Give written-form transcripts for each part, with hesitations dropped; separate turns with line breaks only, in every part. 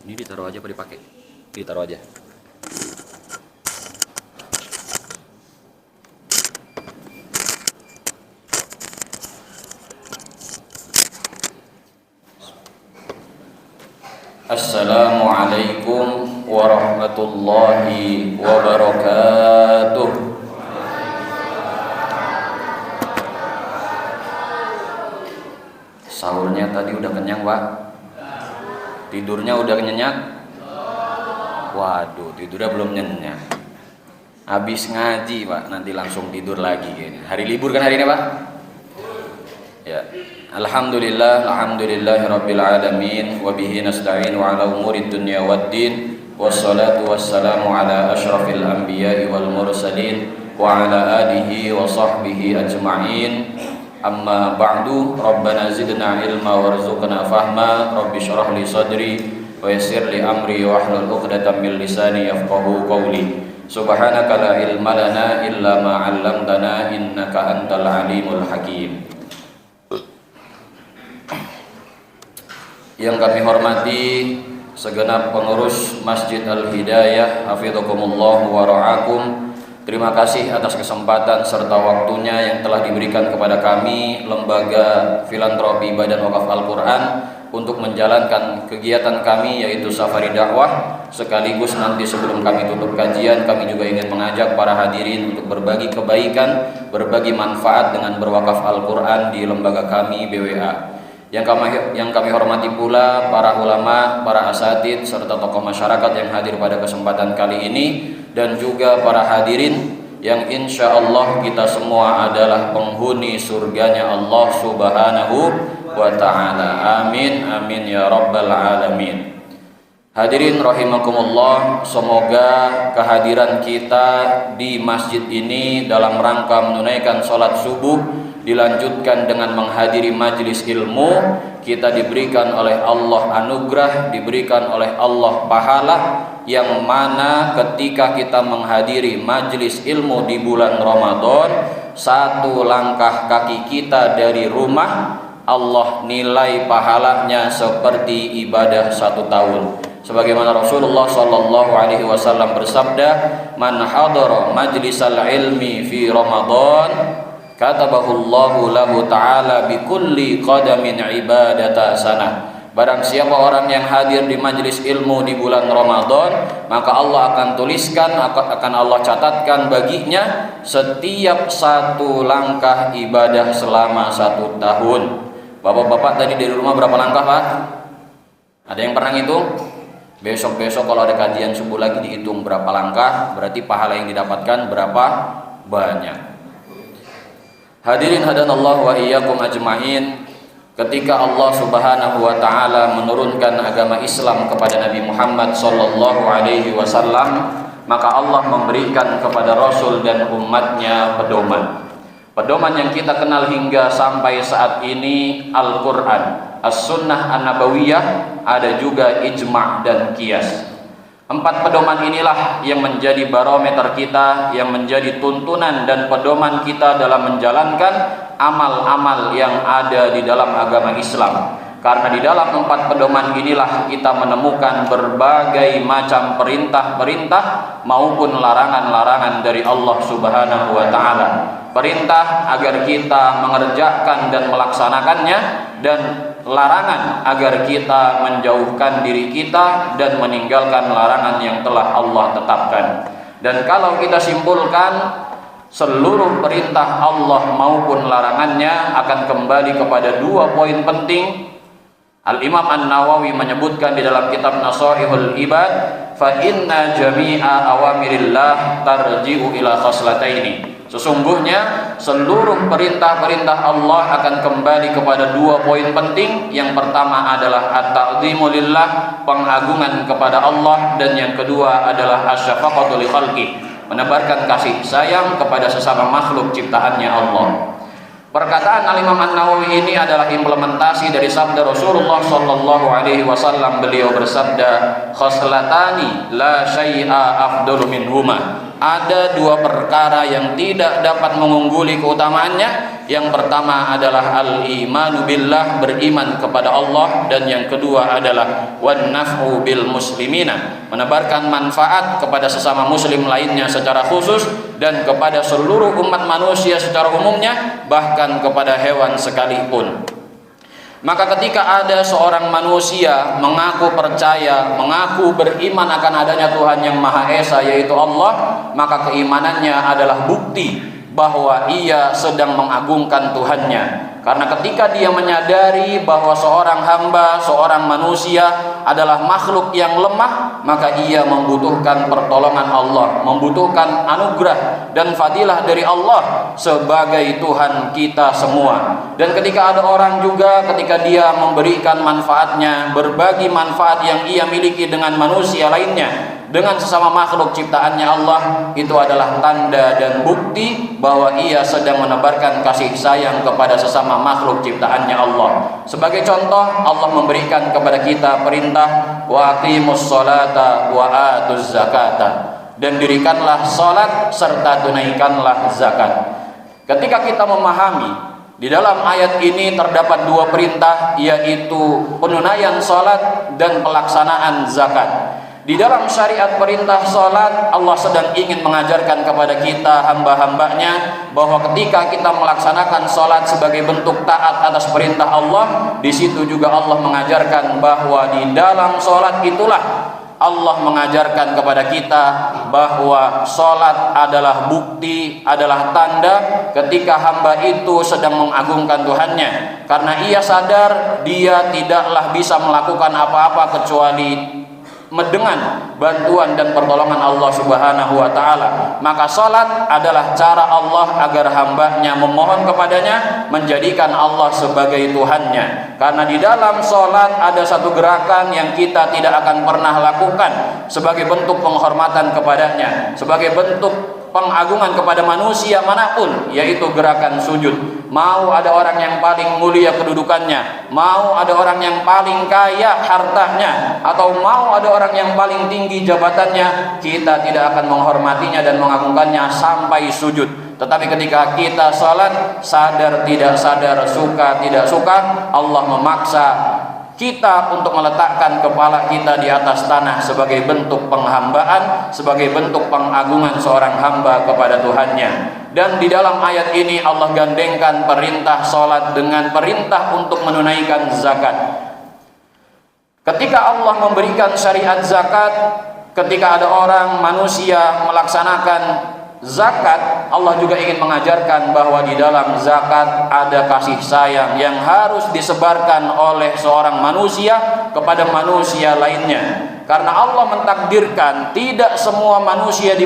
Ini ditaruh aja apa dipakai? Ditaruh aja. Assalamualaikum warahmatullahi wabarakatuh. Sahurnya tadi udah kenyang, Pak? Tidurnya udah nyenyak? Waduh, tidurnya belum nyenyak. Habis ngaji, Pak, nanti langsung tidur lagi kayaknya. Hari libur kan hari ini, Pak? Ya. Alhamdulillahirabbil alamin wa bihi nasta'inu ala umurid dunya waddin wassalatu wassalamu ala asyrafil anbiya'i wal mursalin wa ala alihi wa sahbihi ajma'in. Amma ba'du, rabbana zidna ilma warzuqna fahma, rabbi syrah li sadri wa yassir li amri wahlul 'uqdatam min lisani yafqahu qawli. Subhanaka la ilma lana illa ma 'allamtana innaka antal alimul hakim. Yang kami hormati segenap pengurus Masjid Al-Hidayah, hafidhakumullah wa ra'akum. Terima kasih atas kesempatan serta waktunya yang telah diberikan kepada kami Lembaga Filantropi Badan Wakaf Al-Quran untuk menjalankan kegiatan kami, yaitu safari dakwah. Sekaligus nanti sebelum kami tutup kajian, kami juga ingin mengajak para hadirin untuk berbagi kebaikan, berbagi manfaat dengan berwakaf Al-Quran di lembaga kami BWA. Yang kami hormati pula para ulama, para asatid, serta tokoh masyarakat yang hadir pada kesempatan kali ini, dan juga para hadirin yang insya Allah kita semua adalah penghuni surganya Allah Subhanahu wa ta'ala. Amin, amin ya rabbal alamin. Hadirin rahimakumullah, semoga kehadiran kita di masjid ini dalam rangka menunaikan sholat subuh dilanjutkan dengan menghadiri majelis ilmu, kita diberikan oleh Allah anugerah, diberikan oleh Allah pahala, yang mana ketika kita menghadiri majelis ilmu di bulan Ramadan, satu langkah kaki kita dari rumah, Allah nilai pahalanya seperti ibadah 1 tahun. Sebagaimana Rasulullah sallallahu alaihi wasallam bersabda, "Man hadara majlisal ilmi fi Ramadan, katabahullahu lahu ta'ala bi kulli qadamin ibadata sanah." Barang siapa orang yang hadir di majelis ilmu di bulan Ramadan, maka Allah akan tuliskan, akan Allah catatkan baginya setiap 1 langkah ibadah selama 1 tahun. Bapak-bapak tadi dari rumah berapa langkah, Pak? Ada yang pernah ngitung? Besok-besok kalau ada kajian subuh lagi dihitung berapa langkah, berarti pahala yang didapatkan berapa banyak. Hadirin hadanallahu wa iyyakum ajma'in. Ketika Allah Subhanahu wa ta'ala menurunkan agama Islam kepada Nabi Muhammad sallallahu alaihi wasallam, maka Allah memberikan kepada Rasul dan umatnya pedoman. Pedoman yang kita kenal hingga sampai saat ini Al-Quran, As-Sunnah An-Nabawiyah, ada juga ijma' dan qiyas. 4 pedoman inilah yang menjadi barometer kita, yang menjadi tuntunan dan pedoman kita dalam menjalankan amal-amal yang ada di dalam agama Islam. Karena di dalam 4 pedoman inilah kita menemukan berbagai macam perintah-perintah maupun larangan-larangan dari Allah Subhanahu wa ta'ala. Perintah agar kita mengerjakan dan melaksanakannya, dan larangan agar kita menjauhkan diri kita dan meninggalkan larangan yang telah Allah tetapkan. Dan kalau kita simpulkan, seluruh perintah Allah maupun larangannya akan kembali kepada 2 poin penting. Al-Imam An-Nawawi menyebutkan di dalam kitab Nasaihul Ibad, fa inna jami'a awamirillah tarji'u ila khoslataini. Sesungguhnya seluruh perintah-perintah Allah akan kembali kepada 2 poin penting. Yang pertama adalah at-ta'zimu lillah, pengagungan kepada Allah, dan yang kedua adalah asy-syafaqatu li khalqi, menebarkan kasih sayang kepada sesama makhluk ciptaannya Allah. Perkataan Al-Imam An-Nawawi ini adalah implementasi dari sabda Rasulullah sallallahu alaihi wasallam. Beliau bersabda, "Khoslatani la syai'a afdalu minhuma." Ada 2 perkara yang tidak dapat mengungguli keutamaannya, Yang pertama adalah al-imanu billah, beriman kepada Allah, dan yang kedua adalah wan naf'u bil muslimina, menebarkan manfaat kepada sesama muslim lainnya secara khusus dan kepada seluruh umat manusia secara umumnya, bahkan kepada hewan sekalipun. Maka ketika ada seorang manusia mengaku percaya, mengaku beriman akan adanya Tuhan yang Maha Esa, yaitu Allah, maka keimanannya adalah bukti bahwa ia sedang mengagungkan Tuhannya. Karena ketika dia menyadari bahwa seorang hamba, seorang manusia adalah makhluk yang lemah, maka ia membutuhkan pertolongan Allah, membutuhkan anugerah dan fadilah dari Allah sebagai Tuhan kita semua. Dan ketika ada orang juga, ketika dia memberikan manfaatnya, berbagi manfaat yang ia miliki dengan manusia lainnya, dengan sesama makhluk ciptaannya Allah, itu adalah tanda dan bukti bahwa ia sedang menebarkan kasih sayang kepada sesama makhluk ciptaannya Allah. Sebagai contoh, Allah memberikan kepada kita perintah wa aqimus sholata wa atuz zakata, dan dirikanlah salat serta tunaikanlah zakat. Ketika kita memahami di dalam ayat ini terdapat dua perintah, yaitu penunaian salat dan pelaksanaan zakat. Di dalam syariat perintah salat, Allah sedang ingin mengajarkan kepada kita hamba-hambanya bahwa ketika kita melaksanakan salat sebagai bentuk taat atas perintah Allah, di situ juga Allah mengajarkan bahwa di dalam salat itulah Allah mengajarkan kepada kita bahwa salat adalah bukti, adalah tanda ketika hamba itu sedang mengagungkan Tuhannya, karena ia sadar dia tidaklah bisa melakukan apa-apa kecuali dengan bantuan dan pertolongan Allah Subhanahu wa taala. Maka salat adalah cara Allah agar hambanya memohon kepadanya, menjadikan Allah sebagai Tuhannya. Karena di dalam salat ada satu gerakan yang kita tidak akan pernah lakukan sebagai bentuk penghormatan kepadanya, sebagai bentuk pengagungan kepada manusia manapun, yaitu gerakan sujud. Mau ada orang yang paling mulia kedudukannya, mau ada orang yang paling kaya hartanya, atau mau ada orang yang paling tinggi jabatannya, kita tidak akan menghormatinya dan mengagungkannya sampai sujud. Tetapi ketika kita salat, sadar tidak sadar, suka tidak suka, Allah memaksa kita untuk meletakkan kepala kita di atas tanah sebagai bentuk penghambaan, sebagai bentuk pengagungan seorang hamba kepada Tuhannya. Dan di dalam ayat ini Allah gandengkan perintah salat dengan perintah untuk menunaikan zakat. Ketika Allah memberikan syariat zakat, ketika ada orang manusia melaksanakan zakat, Allah juga ingin mengajarkan bahwa di dalam zakat ada kasih sayang yang harus disebarkan oleh seorang manusia kepada manusia lainnya. Karena Allah mentakdirkan tidak semua manusia di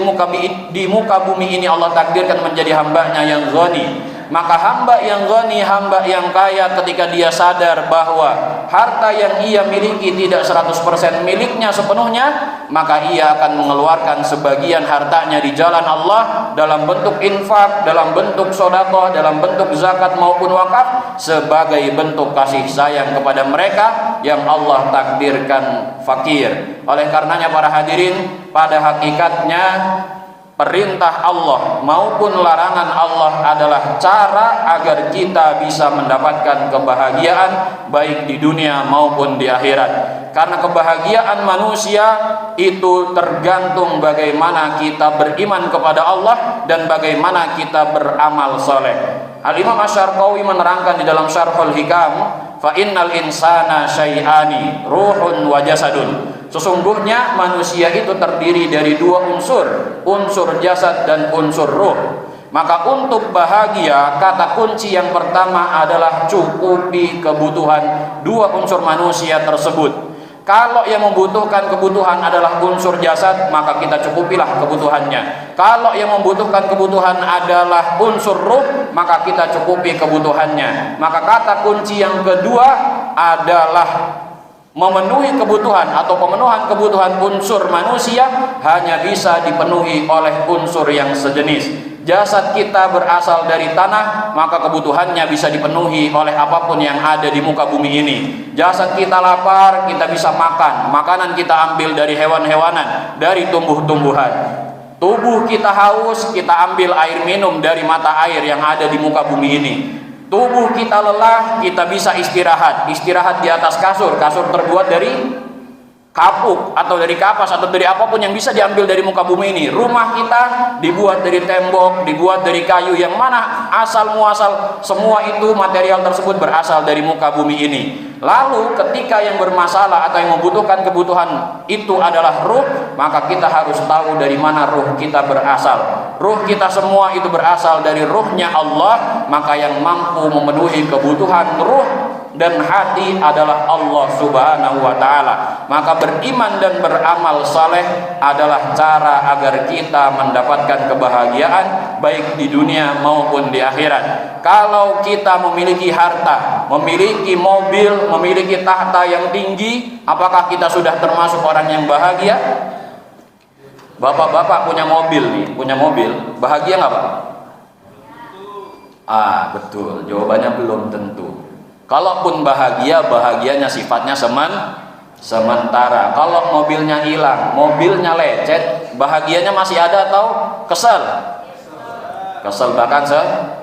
muka bumi ini Allah takdirkan menjadi hambanya yang ghani. Maka hamba yang ghani, hamba yang kaya, ketika dia sadar bahwa harta yang ia miliki tidak 100% miliknya sepenuhnya, maka ia akan mengeluarkan sebagian hartanya di jalan Allah dalam bentuk infak, dalam bentuk sedekah, dalam bentuk zakat maupun wakaf, sebagai bentuk kasih sayang kepada mereka yang Allah takdirkan fakir. Oleh karenanya para hadirin, pada hakikatnya perintah Allah maupun larangan Allah adalah cara agar kita bisa mendapatkan kebahagiaan baik di dunia maupun di akhirat. Karena kebahagiaan manusia itu tergantung bagaimana kita beriman kepada Allah dan bagaimana kita beramal soleh. Al-Imam Asy-Syarqawi menerangkan di dalam Syarhul Hikam, fa innal insana syai'ani, ruhun wa jasadun. Sesungguhnya manusia itu terdiri dari dua unsur, unsur jasad dan unsur ruh. Maka untuk bahagia, kata kunci yang pertama adalah cukupi kebutuhan dua unsur manusia tersebut. Kalau yang membutuhkan kebutuhan adalah unsur jasad, maka kita cukupilah kebutuhannya. Kalau yang membutuhkan kebutuhan adalah unsur ruh, maka kita cukupi kebutuhannya. Maka kata kunci yang kedua adalah memenuhi kebutuhan atau pemenuhan kebutuhan unsur manusia hanya bisa dipenuhi oleh unsur yang sejenis. Jasad kita berasal dari tanah, maka kebutuhannya bisa dipenuhi oleh apapun yang ada di muka bumi ini. Jasad kita lapar, kita bisa makan. Makanan kita ambil dari hewan-hewanan, dari tumbuh-tumbuhan. Tubuh kita haus, kita ambil air minum dari mata air yang ada di muka bumi ini. Tubuh kita lelah, kita bisa istirahat. Istirahat di atas kasur. Kasur terbuat dari kapuk atau dari kapas atau dari apapun yang bisa diambil dari muka bumi ini. Rumah kita dibuat dari tembok, dibuat dari kayu, yang mana asal muasal semua itu material tersebut berasal dari muka bumi ini. Lalu ketika yang bermasalah atau yang membutuhkan kebutuhan itu adalah ruh, maka kita harus tahu dari mana ruh kita berasal. Ruh kita semua itu berasal dari ruhnya Allah, maka yang mampu memenuhi kebutuhan ruh dan hati adalah Allah Subhanahu wa ta'ala. Maka beriman dan beramal saleh adalah cara agar kita mendapatkan kebahagiaan baik di dunia maupun di akhirat. Kalau kita memiliki harta, memiliki mobil, memiliki tahta yang tinggi, apakah kita sudah termasuk orang yang bahagia? Bapak-bapak punya mobil nih, punya mobil, bahagia nggak Pak? Betul, jawabannya belum tentu. Kalaupun bahagia, bahagianya sifatnya sementara. Kalau mobilnya hilang, mobilnya lecet, bahagianya masih ada atau kesel? Kesel, bahkan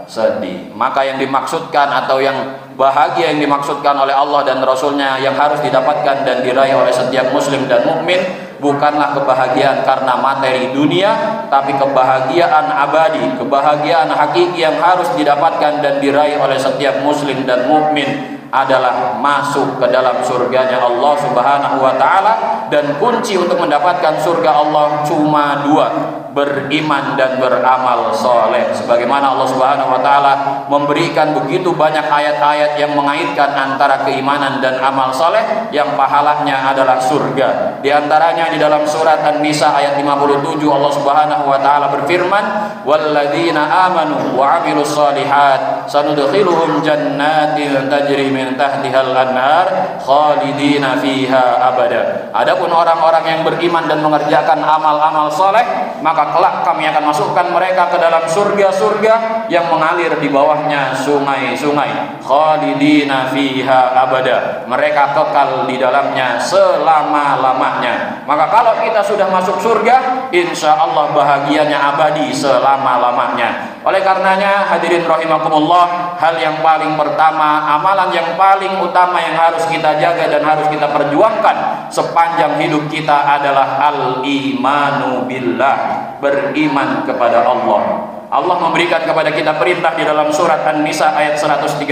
sedih. Maka yang dimaksudkan atau yang bahagia yang dimaksudkan oleh Allah dan Rasulnya yang harus didapatkan dan diraih oleh setiap muslim dan mukmin bukanlah kebahagiaan karena materi dunia, tapi kebahagiaan abadi, kebahagiaan hakiki yang harus didapatkan dan diraih oleh setiap muslim dan mukmin adalah masuk ke dalam surganya Allah Subhanahu wa ta'ala. Dan kunci untuk mendapatkan surga Allah cuma dua: beriman dan beramal soleh. Sebagaimana Allah Subhanahu wa ta'ala memberikan begitu banyak ayat-ayat yang mengaitkan antara keimanan dan amal soleh yang pahalanya adalah surga. Di antaranya di dalam surat An-Nisa ayat 57 Allah Subhanahu wa ta'ala berfirman, walladzina amanu wa amilus solihat sanudkhiluhum jannatin tajri min tahtihal anhar khalidina fiha abada. Adapun orang-orang yang beriman dan mengerjakan amal-amal soleh, maka kelak kami akan masukkan mereka ke dalam surga-surga yang mengalir di bawahnya sungai-sungai. Khalidina fiha abada. Mereka kekal di dalamnya selama-lamanya. Maka kalau kita sudah masuk surga, insya Allah bahagianya abadi selama-lamanya. Oleh karenanya hadirin rahimakumullah, hal yang paling pertama, amalan yang paling utama yang harus kita jaga dan harus kita perjuangkan sepanjang hidup kita adalah al-imanu billah, beriman kepada Allah. Allah memberikan kepada kita perintah di dalam surat An-Nisa ayat 136,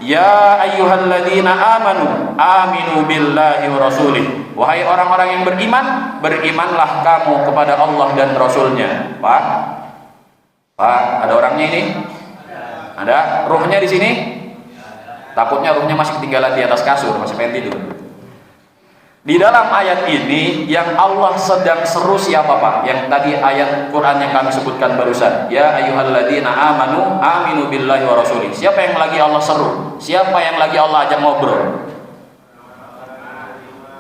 ya ayyuhalladzina amanu aminu billahi wa rasulih. Wahai orang-orang yang beriman, berimanlah kamu kepada Allah dan Rasulnya. Pak, ada orangnya ini? Ada? Ruhnya di sini? Takutnya ruhnya masih ketinggalan di atas kasur, masih pengen tidur. Di dalam ayat ini yang Allah sedang seru siapa Pak? Yang tadi ayat Quran yang kami sebutkan barusan, ya ayyuhalladzina amanu aminu billahi wa rasulih. Siapa yang lagi Allah seru? Siapa yang lagi Allah ajak ngobrol?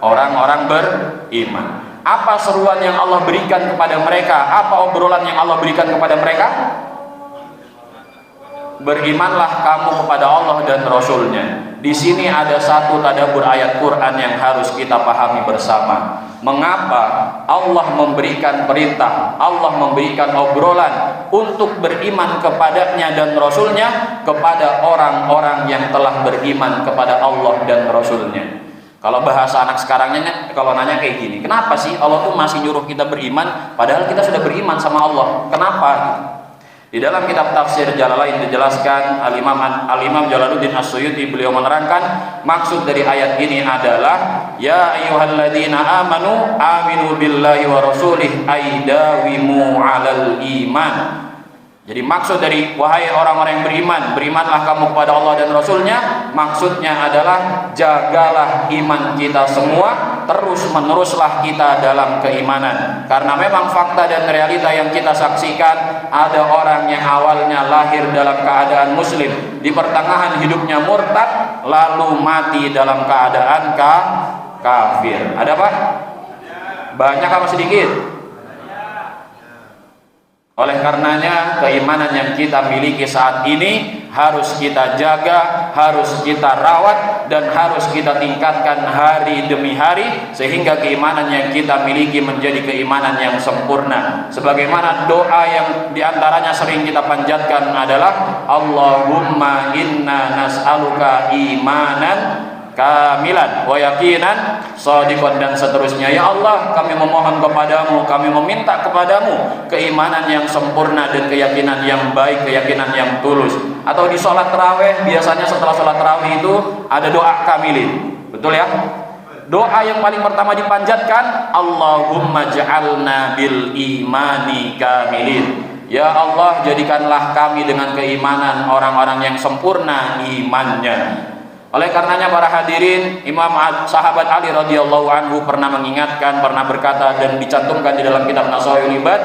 Orang-orang beriman. Apa seruan yang Allah berikan kepada mereka? Apa obrolan yang Allah berikan kepada mereka? Berimanlah kamu kepada Allah dan Rasulnya. Di sini ada satu tadabbur ayat Quran yang harus kita pahami bersama. Mengapa Allah memberikan perintah, Allah memberikan obrolan untuk beriman kepadanya dan Rasulnya kepada orang-orang yang telah beriman kepada Allah dan Rasulnya? Kalau bahasa anak sekarangnya, kalau nanya kayak gini, kenapa sih Allah tuh masih nyuruh kita beriman padahal kita sudah beriman sama Allah? Kenapa? Di dalam kitab tafsir Jalalain dijelaskan, Al-Imam Jalaluddin As-Suyuti beliau menerangkan maksud dari ayat ini adalah ya ayyuhalladzina amanu aminu billahi wa rasulih aidawimu 'alal iman. Jadi maksud dari wahai orang-orang yang beriman, berimanlah kamu kepada Allah dan Rasulnya, maksudnya adalah jagalah iman kita semua, terus meneruslah kita dalam keimanan. Karena memang fakta dan realita yang kita saksikan, ada orang yang awalnya lahir dalam keadaan muslim, di pertengahan hidupnya murtad, lalu mati dalam keadaan kafir. Ada Pak? Banyak apa sedikit? Oleh karenanya keimanan yang kita miliki saat ini harus kita jaga, harus kita rawat, dan harus kita tingkatkan hari demi hari sehingga keimanan yang kita miliki menjadi keimanan yang sempurna. Sebagaimana doa yang diantaranya sering kita panjatkan adalah Allahumma inna nas'aluka imanan kamilan wa yakinan shadiqan, dan seterusnya. Ya Allah, kami memohon kepadamu, kami meminta kepadamu keimanan yang sempurna dan keyakinan yang baik, keyakinan yang tulus. Atau di sholat tarawih, biasanya setelah sholat tarawih itu ada doa kamilin, betul ya? Doa yang paling pertama dipanjatkan Allahumma ja'alna bil imani kamilin. Ya Allah, jadikanlah kami dengan keimanan orang-orang yang sempurna imannya. Oleh karenanya para hadirin, Imam sahabat Ali radhiyallahu anhu pernah mengingatkan, pernah berkata dan dicantumkan di dalam kitab Nasaihul Ibad,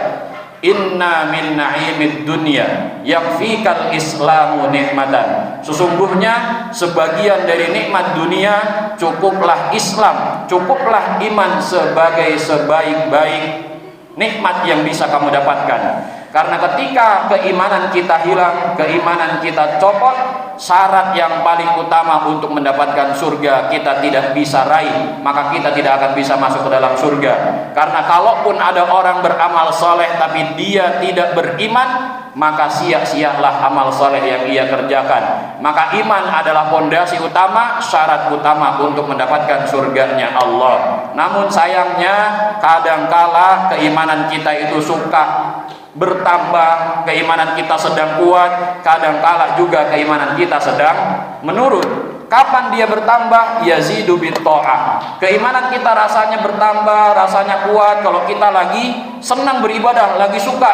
inna min na'imid dunya yakfikal islamu nikmatan. Sesungguhnya sebagian dari nikmat dunia cukuplah Islam, cukuplah iman sebagai sebaik-baik nikmat yang bisa kamu dapatkan. Karena ketika keimanan kita hilang, keimanan kita copot, syarat yang paling utama untuk mendapatkan surga kita tidak bisa raih, maka kita tidak akan bisa masuk ke dalam surga. Karena kalaupun ada orang beramal soleh tapi dia tidak beriman, maka sia-sialah amal soleh yang ia kerjakan. Maka iman adalah fondasi utama, syarat utama untuk mendapatkan surganya Allah. Namun sayangnya kadangkala keimanan kita itu suka bertambah, keimanan kita sedang kuat, kadangkala juga keimanan kita sedang menurun. Kapan dia bertambah? Yazidu bitta'ah. Keimanan kita rasanya bertambah, rasanya kuat kalau kita lagi senang beribadah, lagi suka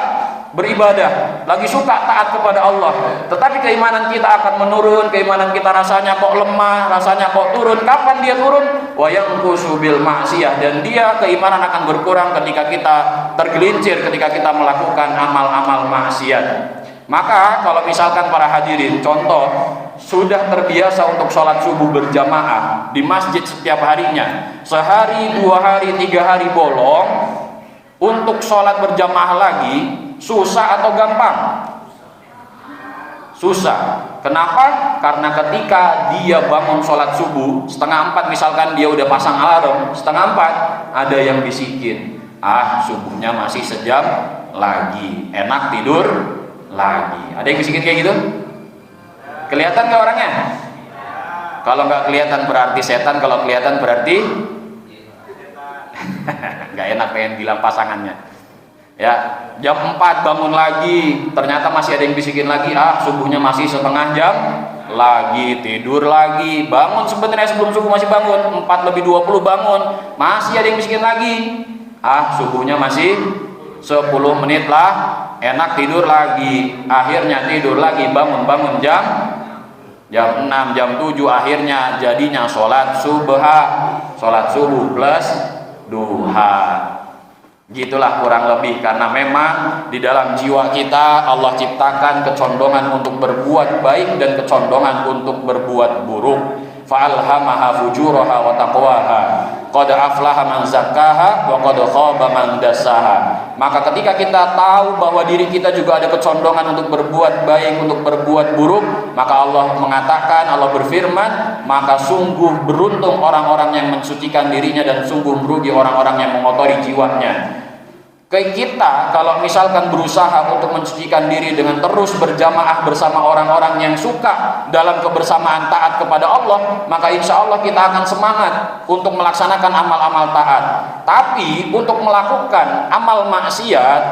beribadah, lagi suka taat kepada Allah. Tetapi keimanan kita akan menurun, keimanan kita rasanya kok lemah, rasanya kok turun. Kapan dia turun? Wa yanqusu bil ma'siyah, dan dia keimanan akan berkurang ketika kita tergelincir, ketika kita melakukan amal-amal maksiat. Maka kalau misalkan para hadirin, contoh sudah terbiasa untuk sholat subuh berjamaah di masjid setiap harinya, sehari, 2 hari, 3 hari bolong, untuk sholat berjamaah lagi susah atau gampang? Susah. Kenapa? Karena ketika dia bangun sholat subuh 3:30, misalkan dia udah pasang alarm 3:30, ada yang bisikin, subuhnya masih sejam lagi, enak tidur lagi. Ada yang bisikin kayak gitu? Kelihatan gak orangnya? Kalau nggak kelihatan berarti setan, kalau kelihatan berarti nggak enak pengen bilang pasangannya. Ya, jam 4 bangun lagi, ternyata masih ada yang bisikin lagi, subuhnya masih setengah jam lagi, tidur lagi. Bangun sebenarnya sebelum subuh masih bangun, 4:20 bangun, masih ada yang bisikin lagi, subuhnya masih 10 menit lah, enak tidur lagi. Akhirnya tidur lagi, bangun jam 6, jam 7, akhirnya jadinya sholat subuh plus duha. Gitulah kurang lebih, karena memang di dalam jiwa kita Allah ciptakan kecondongan untuk berbuat baik dan kecondongan untuk berbuat buruk. Fa'alhamaha fujuraha wa taqwaha, qad aflaha man zakkaha wa qad khaba man dassaha. Maka ketika kita tahu bahwa diri kita juga ada kecondongan untuk berbuat baik, untuk berbuat buruk, maka Allah mengatakan, Allah berfirman, maka sungguh beruntung orang-orang yang mensucikan dirinya dan sungguh merugi orang-orang yang mengotori jiwanya. Kita kalau misalkan berusaha untuk mensucikan diri dengan terus berjamaah bersama orang-orang yang suka dalam kebersamaan taat kepada Allah, maka insya Allah kita akan semangat untuk melaksanakan amal-amal taat. Tapi untuk melakukan amal maksiat,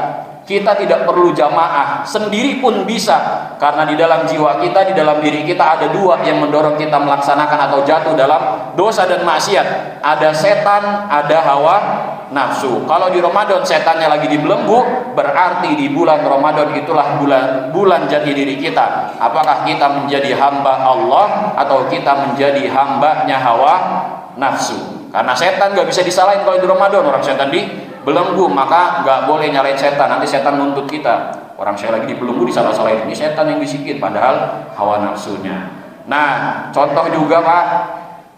kita tidak perlu jamaah, sendiri pun bisa. Karena di dalam jiwa kita, di dalam diri kita ada dua yang mendorong kita melaksanakan atau jatuh dalam dosa dan maksiat. Ada setan, ada hawa nafsu. Kalau di Ramadan setannya lagi dibelenggu, berarti di bulan Ramadan itulah bulan jati diri kita. Apakah kita menjadi hamba Allah atau kita menjadi hambanya hawa nafsu? Karena setan gak bisa disalahin kalau di Ramadan. Orang setan dibelenggu, maka gak boleh nyalain setan, nanti setan nuntut kita. Orang saya lagi dibelenggu disalah-salahin, ini setan yang bisikin, padahal hawa nafsunya. Nah, contoh juga Pak,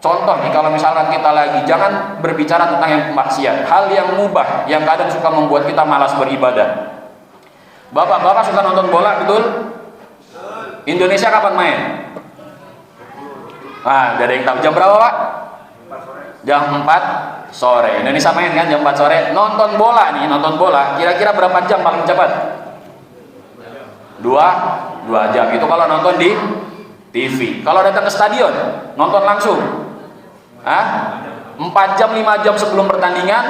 contoh nih, kalau misalkan kita lagi, jangan berbicara tentang yang maksiat, hal yang mubah, yang kadang suka membuat kita malas beribadah. Bapak-bapak suka nonton bola, betul? Indonesia kapan main? Nah, gak ada yang tahu. Jam berapa Pak? Jam 4 sore. Indonesia main kan jam 4 sore. Nonton bola nih, nonton bola. Kira-kira berapa jam paling cepat? 2 jam. Itu kalau nonton di TV. Kalau datang ke stadion, nonton langsung. 4 jam 5 jam sebelum pertandingan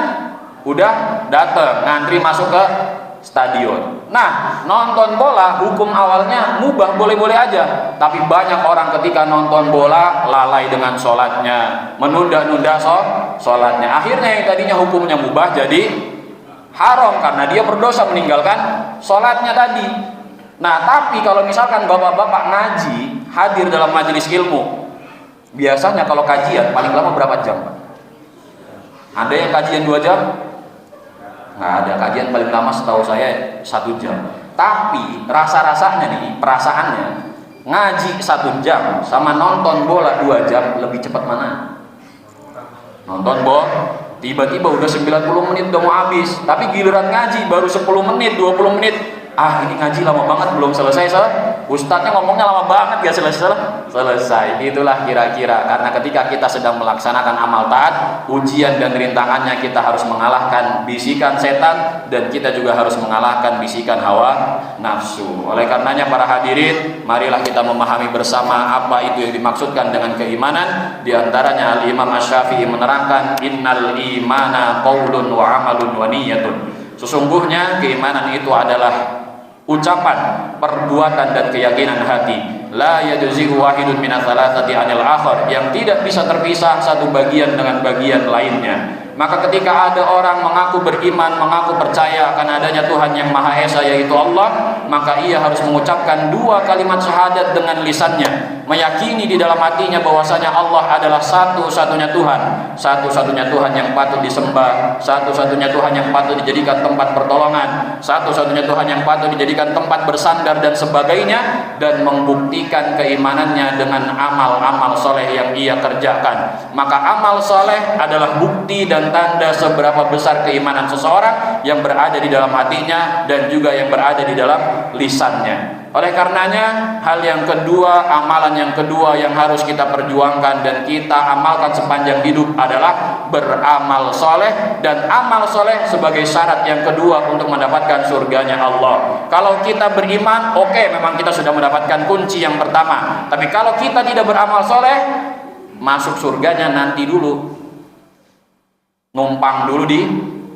udah datang, ngantri masuk ke stadion. Nah, nonton bola hukum awalnya mubah, boleh-boleh aja. Tapi banyak orang ketika nonton bola lalai dengan sholatnya, menunda-nunda sholatnya. Akhirnya yang tadinya hukumnya mubah jadi haram karena dia berdosa meninggalkan sholatnya tadi. Nah, tapi kalau misalkan bapak-bapak ngaji, hadir dalam majelis ilmu, biasanya kalau kajian paling lama berapa jam? Ada yang kajian 2 jam? Nggak ada. Kajian paling lama setahu saya 1 jam. Tapi rasa-rasanya nih, perasaannya, ngaji 1 jam sama nonton bola 2 jam lebih cepat mana? Nonton bola tiba-tiba udah 90 menit udah mau habis, tapi giliran ngaji baru 10 menit 20 menit, ini ngaji lama banget belum selesai. Ustadznya ngomongnya lama banget gak selesai. Itulah kira-kira karena ketika kita sedang melaksanakan amal taat, ujian dan rintangannya kita harus mengalahkan bisikan setan dan kita juga harus mengalahkan bisikan hawa nafsu. Oleh karenanya para hadirin, marilah kita memahami bersama apa itu yang dimaksudkan dengan keimanan. Di antaranya Al-Imam Asy-Syafi'i menerangkan, innal imana qaulun wa amalun wa niyyatun. Sesungguhnya keimanan itu adalah ucapan, perbuatan dan keyakinan hati. La yajzi'u wahidun min ats-tsalatsati 'anil akhar, yang tidak bisa terpisah satu bagian dengan bagian lainnya. Maka ketika ada orang mengaku beriman, mengaku percaya akan adanya Tuhan yang Maha Esa yaitu Allah, maka ia harus mengucapkan 2 kalimat syahadat dengan lisannya, meyakini di dalam hatinya bahwasanya Allah adalah satu-satunya Tuhan, satu-satunya Tuhan yang patut disembah, satu-satunya Tuhan yang patut dijadikan tempat pertolongan, satu-satunya Tuhan yang patut dijadikan tempat bersandar dan sebagainya, dan membuktikan keimanannya dengan amal-amal soleh yang ia kerjakan. Maka amal soleh adalah bukti dan tanda seberapa besar keimanan seseorang yang berada di dalam hatinya dan juga yang berada di dalam lisannya. Oleh karenanya, hal yang kedua, amalan yang kedua yang harus kita perjuangkan dan kita amalkan sepanjang hidup adalah beramal soleh, dan amal soleh sebagai syarat yang kedua untuk mendapatkan surganya Allah. Kalau kita beriman, oke, memang kita sudah mendapatkan kunci yang pertama. Tapi kalau kita tidak beramal soleh, masuk surganya nanti dulu, numpang dulu di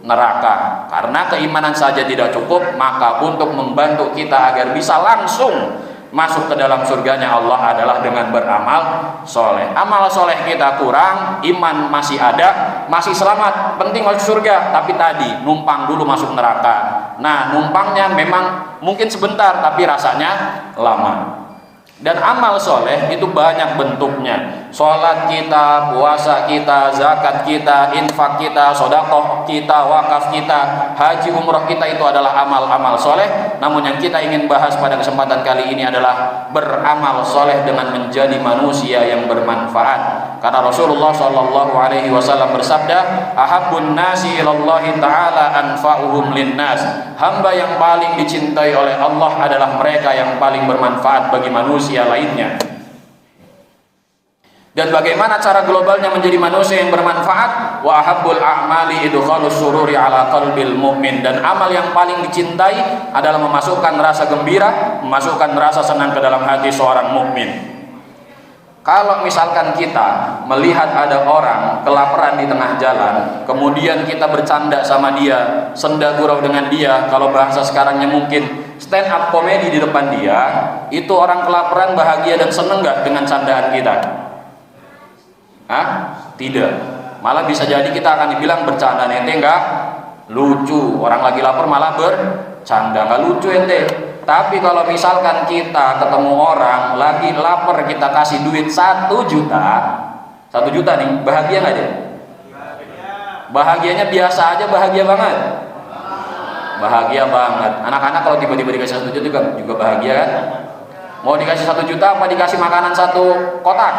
neraka. Karena keimanan saja tidak cukup, maka untuk membantu kita agar bisa langsung masuk ke dalam surganya Allah adalah dengan beramal soleh. Amal soleh kita kurang, iman masih ada, masih selamat, penting masuk surga, tapi tadi numpang dulu masuk neraka. Nah, numpangnya memang mungkin sebentar, tapi rasanya lama. Dan amal soleh itu banyak bentuknya. Sholat kita, puasa kita, zakat kita, infak kita, sedekah kita, wakaf kita, haji umroh kita, itu adalah amal-amal soleh. Namun yang kita ingin bahas pada kesempatan kali ini adalah beramal soleh dengan menjadi manusia yang bermanfaat. Karena Rasulullah SAW bersabda, ahabbun nasi ilallahi ta'ala anfa'uhum linnas. Hamba yang paling dicintai oleh Allah adalah mereka yang paling bermanfaat bagi manusia lainnya. Dan bagaimana cara globalnya menjadi manusia yang bermanfaat? Wa ahabbul a'mali idkhalus sururi ala qalbil mu'min. Dan amal yang paling dicintai adalah memasukkan rasa gembira, memasukkan rasa senang ke dalam hati seorang mukmin. Kalau misalkan kita melihat ada orang kelaparan di tengah jalan, kemudian kita bercanda sama dia, senda gurau dengan dia, kalau bahasa sekarangnya mungkin stand up komedi di depan dia, itu orang kelaparan bahagia dan seneng nggak dengan candaan kita? Tidak. Malah bisa jadi kita akan dibilang bercanda ente nggak lucu. Orang lagi lapar malah bercanda, nggak lucu ente. Tapi kalau misalkan kita ketemu orang lagi lapar, kita kasih duit 1 juta, 1 juta nih, bahagia nggak dia? Bahagianya biasa aja, bahagia banget. Bahagia banget. Anak-anak kalau tiba-tiba dikasih 1 juta juga bahagia kan? Mau dikasih 1 juta apa dikasih makanan 1 kotak?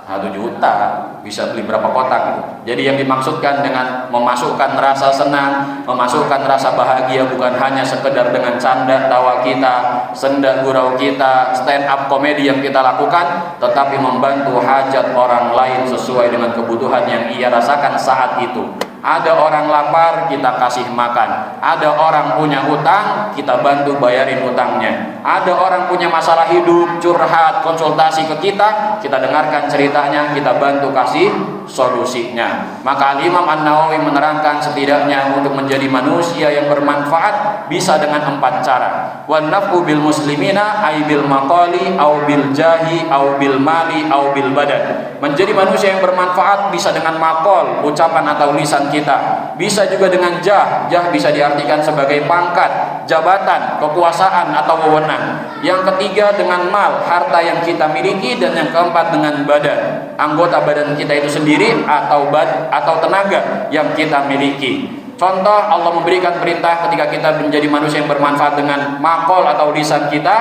1 juta bisa beli berapa kotak gitu. Jadi yang dimaksudkan dengan memasukkan rasa senang, memasukkan rasa bahagia bukan hanya sekedar dengan canda tawa kita, senda gurau kita, stand up komedi yang kita lakukan, tetapi membantu hajat orang lain sesuai dengan kebutuhan yang ia rasakan saat itu. Ada orang lapar, kita kasih makan. Ada orang punya utang, kita bantu bayarin utangnya. Ada orang punya masalah hidup, curhat, konsultasi ke kita dengarkan ceritanya, kita bantu kasih solusinya. Maka Imam An-Nawawi menerangkan setidaknya untuk menjadi manusia yang bermanfaat bisa dengan 4 cara. Wan nafu bil muslimina ay bil maqali au bil jahi au bil mali au bil badan. Menjadi manusia yang bermanfaat bisa dengan maqal, ucapan atau lisan kita. Bisa juga dengan jah. Jah bisa diartikan sebagai pangkat, jabatan, kekuasaan atau wewenang. Yang ketiga dengan mal, harta yang kita miliki, dan yang keempat dengan badan, anggota badan kita itu sendiri atau tenaga yang kita miliki. Contoh, Allah memberikan perintah ketika kita menjadi manusia yang bermanfaat dengan maqal atau lisan kita.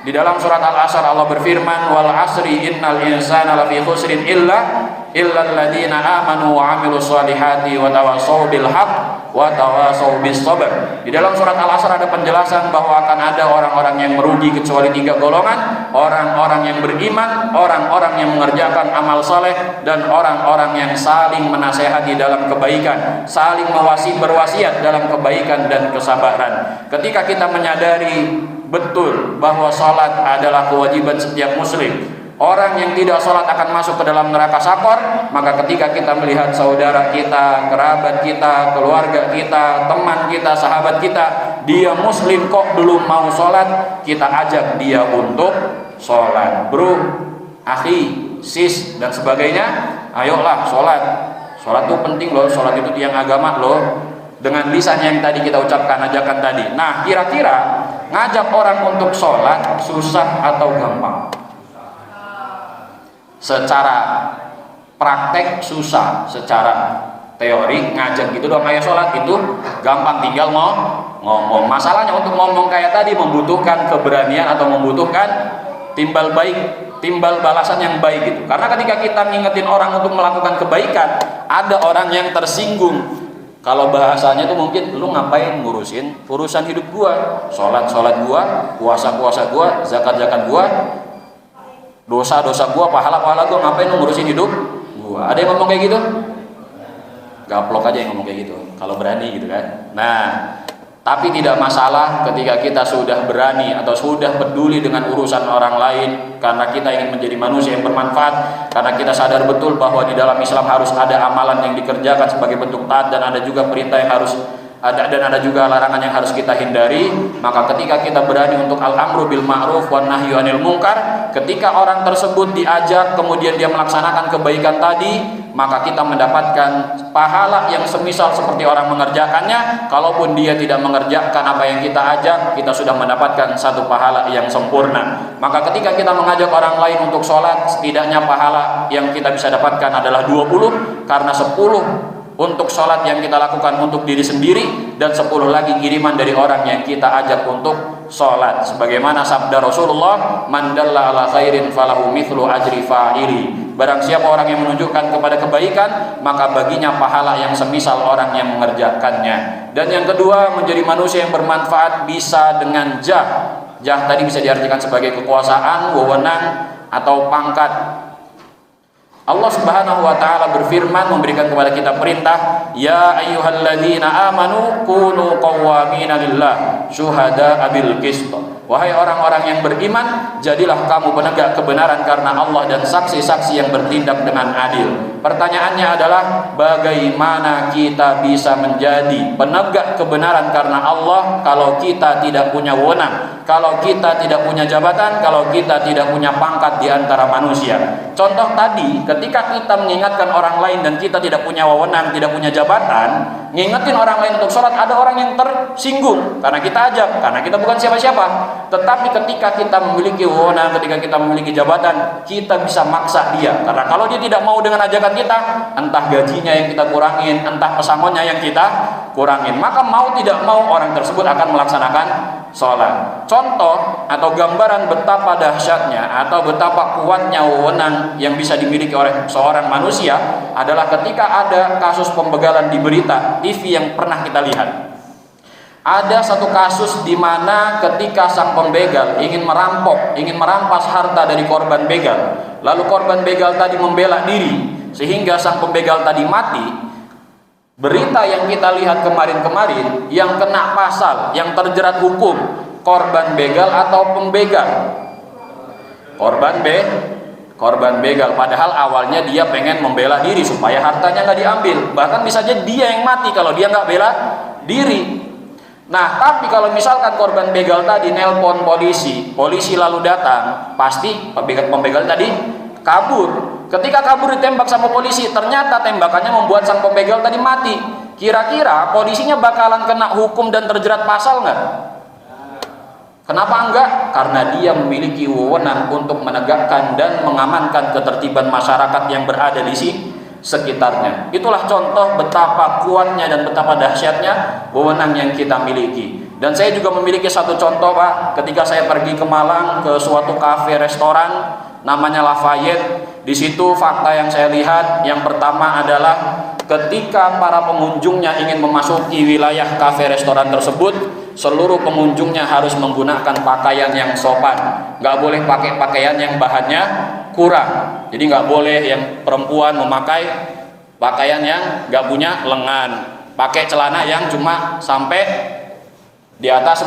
Di dalam surat Al-Asr Allah berfirman, wal asri innal insana lafi khusrin illa alladziina amanu wa 'amilus shalihati wa tawassaw bil haqq wa tawassaw bis sabr. Di dalam surat Al-Asr ada penjelasan bahwa akan ada orang-orang yang merugi kecuali 3 golongan: orang-orang yang beriman, orang-orang yang mengerjakan amal saleh, dan orang-orang yang saling menasehati dalam kebaikan, saling berwasiat dalam kebaikan dan kesabaran. Ketika kita menyadari betul bahwa salat adalah kewajiban setiap muslim, orang yang tidak salat akan masuk ke dalam neraka sakor, maka ketika kita melihat saudara kita, kerabat kita, keluarga kita, teman kita, sahabat kita, dia muslim kok belum mau salat, kita ajak dia untuk salat. Bro, akhi, sis, dan sebagainya, ayolah salat. Salat itu penting loh, salat itu tiang agama loh. Dengan lisan yang tadi kita ucapkan, ajakan tadi. Nah, kira-kira ngajak orang untuk sholat susah atau gampang? Secara praktek susah, secara teori ngajak gitu dong, ayo sholat, itu gampang, tinggal ngomong. Masalahnya untuk ngomong kayak tadi membutuhkan keberanian atau membutuhkan timbal balasan yang baik gitu. Karena ketika kita ngingetin orang untuk melakukan kebaikan, ada orang yang tersinggung. Kalau bahasanya tuh mungkin, lu ngapain ngurusin urusan hidup gua, sholat gua, puasa gua, zakat gua, dosa gua, pahala gua, ngapain lu ngurusin hidup gua? Ada yang ngomong kayak gitu? Gaplok aja yang ngomong kayak gitu, kalau berani gitu kan. Nah, tapi tidak masalah ketika kita sudah berani atau sudah peduli dengan urusan orang lain, karena kita ingin menjadi manusia yang bermanfaat, karena kita sadar betul bahwa di dalam Islam harus ada amalan yang dikerjakan sebagai bentuk taat, dan ada juga perintah yang harus ada, dan ada juga larangan yang harus kita hindari. Maka ketika kita berani untuk al-amru bil ma'ruf wan nahyu anil munkar, ketika orang tersebut diajak kemudian dia melaksanakan kebaikan tadi, maka kita mendapatkan pahala yang semisal seperti orang mengerjakannya. Kalaupun dia tidak mengerjakan apa yang kita ajak, kita sudah mendapatkan satu pahala yang sempurna. Maka ketika kita mengajak orang lain untuk sholat, setidaknya pahala yang kita bisa dapatkan adalah 20, karena 10 untuk sholat yang kita lakukan untuk diri sendiri, dan 10 lagi kiriman dari orang yang kita ajak untuk sholat. Sebagaimana sabda Rasulullah, man dalla ala khairin falahu mithlu ajri fa'ili. Barang siapa orang yang menunjukkan kepada kebaikan, maka baginya pahala yang semisal orang yang mengerjakannya. Dan yang kedua, menjadi manusia yang bermanfaat bisa dengan jah. Jah tadi bisa diartikan sebagai kekuasaan, wewenang, atau pangkat. Allah Subhanahu wa taala berfirman, memberikan kepada kita perintah, ya ayyuhalladzina amanu kunu qawwamina lillah syuhada'a bil qist. Wahai orang-orang yang beriman, jadilah kamu penegak kebenaran karena Allah dan saksi-saksi yang bertindak dengan adil. Pertanyaannya adalah, bagaimana kita bisa menjadi penegak kebenaran karena Allah kalau kita tidak punya wewenang, kalau kita tidak punya jabatan, kalau kita tidak punya pangkat di antara manusia? Contoh tadi, ketika kita mengingatkan orang lain dan kita tidak punya wewenang, tidak punya jabatan, ngingetin orang lain untuk sholat, ada orang yang tersinggung karena kita ajak, karena kita bukan siapa-siapa. Tetapi ketika kita memiliki wewenang, ketika kita memiliki jabatan, kita bisa maksa dia. Karena kalau dia tidak mau dengan ajakan kita, entah gajinya yang kita kurangin, entah pesangonnya yang kita kurangin, maka mau tidak mau orang tersebut akan melaksanakan sholat. Contoh atau gambaran betapa dahsyatnya atau betapa kuatnya wewenang yang bisa dimiliki oleh seorang manusia adalah ketika ada kasus pembegalan di berita TV yang pernah kita lihat. Ada satu kasus di mana ketika sang pembegal ingin merampok, ingin merampas harta dari korban begal, lalu korban begal tadi membela diri sehingga sang pembegal tadi mati. Berita yang kita lihat kemarin-kemarin yang kena pasal, yang terjerat hukum, korban begal atau pembegal? Korban begal. Padahal awalnya dia pengen membela diri supaya hartanya nggak diambil. Bahkan bisa aja dia yang mati kalau dia nggak bela diri. Nah, tapi kalau misalkan korban begal tadi nelpon polisi lalu datang, pasti pembegal tadi kabur. Ketika kabur ditembak sama polisi, ternyata tembakannya membuat sang pembegal tadi mati. Kira-kira polisinya bakalan kena hukum dan terjerat pasal nggak? Kenapa enggak? Karena dia memiliki wewenang untuk menegakkan dan mengamankan ketertiban masyarakat yang berada di sekitarnya. Itulah contoh betapa kuatnya dan betapa dahsyatnya wewenang yang kita miliki. Dan saya juga memiliki satu contoh, Pak, ketika saya pergi ke Malang ke suatu kafe restoran namanya Lafayette. Di situ fakta yang saya lihat yang pertama adalah ketika para pengunjungnya ingin memasuki wilayah kafe restoran tersebut, seluruh pengunjungnya harus menggunakan pakaian yang sopan. Nggak boleh pakai pakaian yang bahannya kurang. Jadi nggak boleh yang perempuan memakai pakaian yang nggak punya lengan, pakai celana yang cuma sampai di atas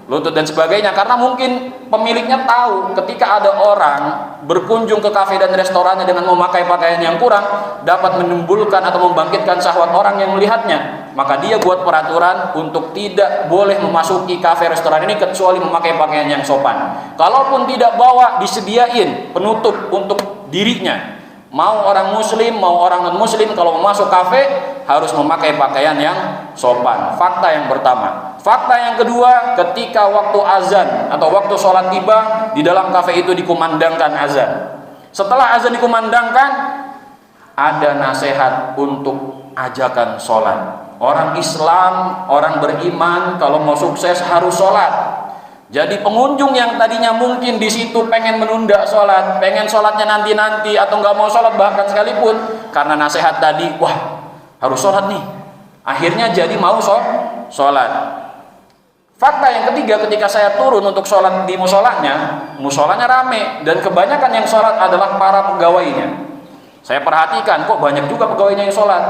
lutut dan sebagainya, karena mungkin pemiliknya tahu ketika ada orang berkunjung ke kafe dan restorannya dengan memakai pakaian yang kurang dapat menimbulkan atau membangkitkan syahwat orang yang melihatnya, maka dia buat peraturan untuk tidak boleh memasuki kafe restoran ini kecuali memakai pakaian yang sopan. Kalaupun tidak bawa, disediain penutup untuk dirinya. Mau orang muslim, mau orang non muslim, kalau mau masuk kafe harus memakai pakaian yang sopan. Fakta yang pertama. Fakta yang kedua, ketika waktu azan atau waktu sholat tiba, di dalam kafe itu dikumandangkan azan. Setelah azan dikumandangkan, ada nasihat untuk ajakan sholat. Orang Islam, orang beriman, kalau mau sukses harus sholat. Jadi pengunjung yang tadinya mungkin di situ pengen menunda sholat, pengen sholatnya nanti-nanti atau nggak mau sholat bahkan sekalipun, karena nasihat tadi, wah harus sholat nih, akhirnya jadi mau sholat. Fakta yang ketiga, ketika saya turun untuk sholat di musolanya rame dan kebanyakan yang sholat adalah para pegawainya. Saya perhatikan kok banyak juga pegawainya yang sholat.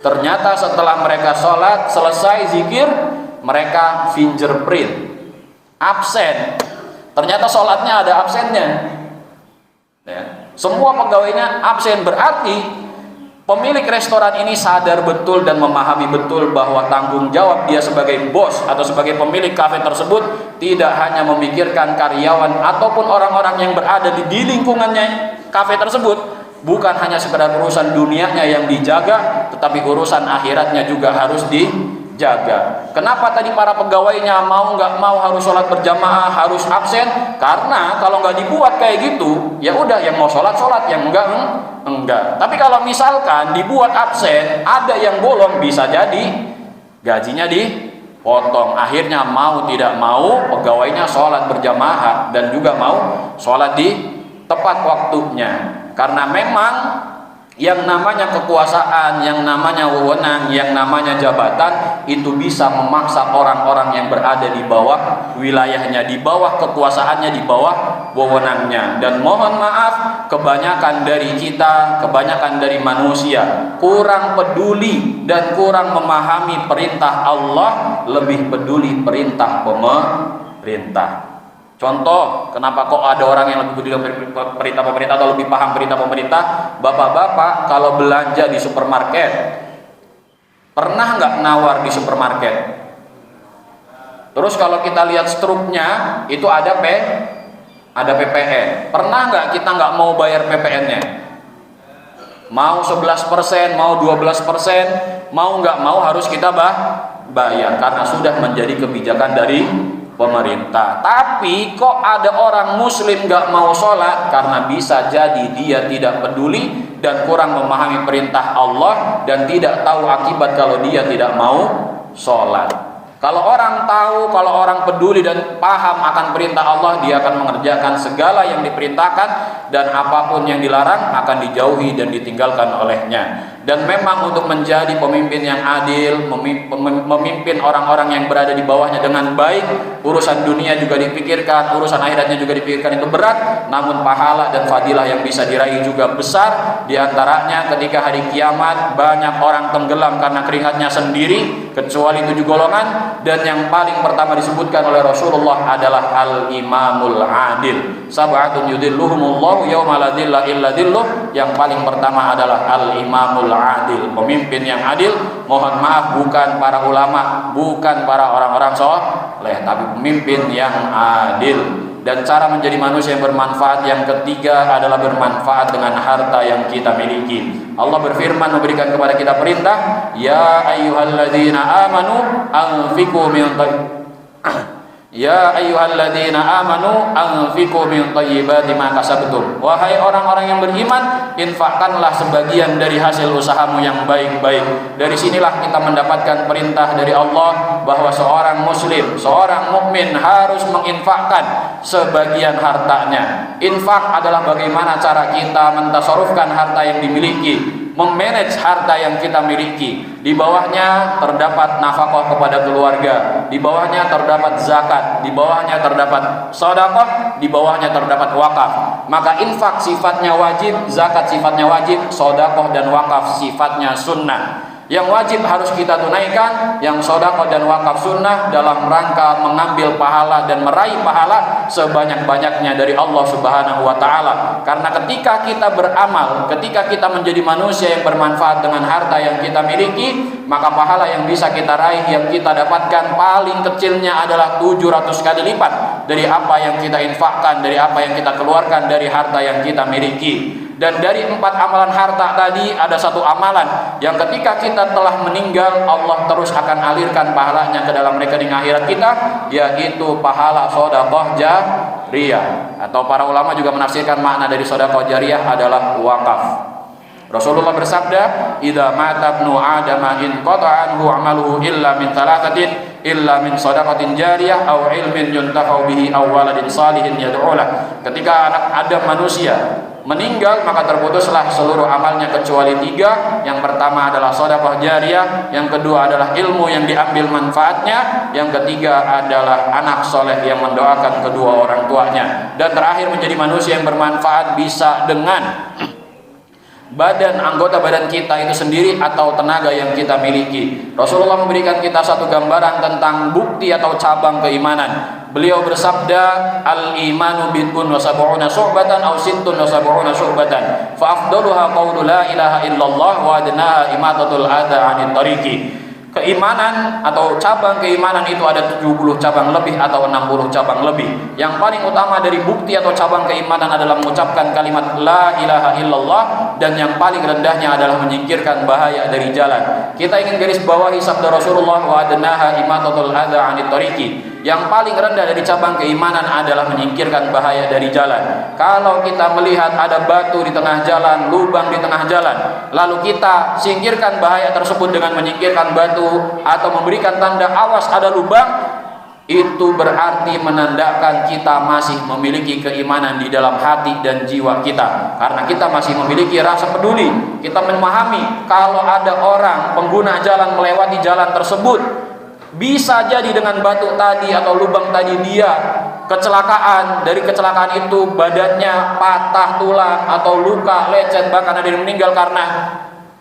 Ternyata setelah mereka sholat selesai zikir, mereka fingerprint. Absen, ternyata sholatnya ada absennya ya. Semua pegawainya absen, berarti pemilik restoran ini sadar betul dan memahami betul bahwa tanggung jawab dia sebagai bos atau sebagai pemilik kafe tersebut tidak hanya memikirkan karyawan ataupun orang-orang yang berada di lingkungannya kafe tersebut, bukan hanya sekedar urusan dunianya yang dijaga, tetapi urusan akhiratnya juga harus dijaga. Kenapa tadi para pegawainya mau nggak mau harus sholat berjamaah, harus absen? Karena kalau nggak dibuat kayak gitu, ya udah yang mau sholat, yang enggak. Tapi kalau misalkan dibuat absen, ada yang bolong, bisa jadi gajinya dipotong. Akhirnya mau tidak mau pegawainya sholat berjamaah dan juga mau sholat di tepat waktunya. Karena memang yang namanya kekuasaan, yang namanya wewenang, yang namanya jabatan itu bisa memaksa orang-orang yang berada di bawah wilayahnya, di bawah kekuasaannya, di bawah wewenangnya. Dan mohon maaf, kebanyakan dari kita, kebanyakan dari manusia kurang peduli dan kurang memahami perintah Allah, lebih peduli perintah pemerintah. Contoh, kenapa kok ada orang yang lebih peduli perintah pemerintah atau lebih paham perintah pemerintah? Bapak-bapak kalau belanja di supermarket, pernah nggak nawar di supermarket? Terus kalau kita lihat struknya, itu ada PPN. Pernah nggak kita nggak mau bayar PPN-nya? Mau 11%, mau 12%, mau nggak mau harus kita bayar karena sudah menjadi kebijakan dari pemerintah. Tapi kok ada orang muslim gak mau sholat? Karena bisa jadi dia tidak peduli dan kurang memahami perintah Allah dan tidak tahu akibat kalau dia tidak mau sholat. Kalau orang tahu, kalau orang peduli dan paham akan perintah Allah, dia akan mengerjakan segala yang diperintahkan, dan apapun yang dilarang akan dijauhi dan ditinggalkan olehnya. Dan memang untuk menjadi pemimpin yang adil, memimpin orang-orang yang berada di bawahnya dengan baik, urusan dunia juga dipikirkan, urusan akhiratnya juga dipikirkan, itu berat, namun pahala dan fadilah yang bisa diraih juga besar. Di antaranya ketika hari kiamat banyak orang tenggelam karena keringatnya sendiri, kecuali 7 golongan. Dan yang paling pertama disebutkan oleh Rasulullah adalah al-imamul adil. Sab'atun yudhilluhumullahu yawma la dhilla illa dhilluh. Yang paling pertama adalah al-imamul adil, pemimpin yang adil. Mohon maaf, bukan para ulama, bukan para orang-orang soleh, tapi pemimpin yang adil. Dan cara menjadi manusia yang bermanfaat yang ketiga adalah bermanfaat dengan harta yang kita miliki. Allah berfirman, memberikan kepada kita perintah, ya ayyuhalladzina amanu anfiqu min Ya ayyuhalladzina amanu anfiqu min thayyibati ma kasabtum. Wahai orang-orang yang beriman, infakkanlah sebagian dari hasil usahamu yang baik-baik. Dari sinilah kita mendapatkan perintah dari Allah bahwa seorang muslim, seorang mukmin harus menginfakkan sebagian hartanya. Infak adalah bagaimana cara kita mentasarufkan harta yang dimiliki, memanage harta yang kita miliki. Di bawahnya terdapat nafkah kepada keluarga, di bawahnya terdapat zakat, di bawahnya terdapat sedekah, di bawahnya terdapat wakaf. Maka infak sifatnya wajib, zakat sifatnya wajib, sedekah dan wakaf sifatnya sunnah. Yang wajib harus kita tunaikan, yang sedekah dan wakaf sunnah dalam rangka mengambil pahala dan meraih pahala sebanyak-banyaknya dari Allah Subhanahu wa taala. Karena ketika kita beramal, ketika kita menjadi manusia yang bermanfaat dengan harta yang kita miliki, maka pahala yang bisa kita raih, yang kita dapatkan paling kecilnya adalah 700 kali lipat dari apa yang kita infakkan, dari apa yang kita keluarkan dari harta yang kita miliki. Dan dari 4 amalan harta tadi ada 1 amalan yang ketika kita telah meninggal, Allah terus akan alirkan pahalanya ke dalam rekening akhirat kita, yaitu pahala sedekah jariyah. Atau para ulama juga menafsirkan makna dari sedekah jariyah adalah wakaf. Rasulullah bersabda, "Idza mata ibnu Adama in qata'a anhu 'amaluhu illa min thalathatin, illa min shadaqatin jariyah aw ilmin yuntafa'u bihi aw waladin salihin yad'u lah." Ketika anak Adam manusia meninggal, maka terputuslah seluruh amalnya kecuali 3. Yang pertama adalah sedekah jariyah, yang kedua adalah ilmu yang diambil manfaatnya, yang ketiga adalah anak soleh yang mendoakan kedua orang tuanya. Dan terakhir, menjadi manusia yang bermanfaat bisa dengan anggota badan kita itu sendiri atau tenaga yang kita miliki. Rasulullah memberikan kita 1 gambaran tentang bukti atau cabang keimanan. Beliau bersabda, al-imanu bid'un wa sab'una syu'batan aw sittun wa sab'una syu'batan fa afdaluha qawlu la ilaha illallah wa adnaha imatatul adha 'anit tariqi. Keimanan atau cabang keimanan itu ada 70 cabang lebih atau 60 cabang lebih. Yang paling utama dari bukti atau cabang keimanan adalah mengucapkan kalimat la ilaha illallah, dan yang paling rendahnya adalah menyingkirkan bahaya dari jalan. Kita ingin garis bawahi sabda Rasulullah, wa adnaha imatatul adha 'anit tariqi. Yang paling rendah dari cabang keimanan adalah menyingkirkan bahaya dari jalan. Kalau kita melihat ada batu di tengah jalan, lubang di tengah jalan, lalu kita singkirkan bahaya tersebut dengan menyingkirkan batu atau memberikan tanda awas ada lubang, itu berarti menandakan kita masih memiliki keimanan di dalam hati dan jiwa kita. Karena kita masih memiliki rasa peduli, kita memahami kalau ada orang pengguna jalan melewati jalan tersebut, bisa jadi dengan batu tadi atau lubang tadi dia kecelakaan. Dari kecelakaan itu badannya patah tulang atau luka, lecet, bahkan ada yang meninggal karena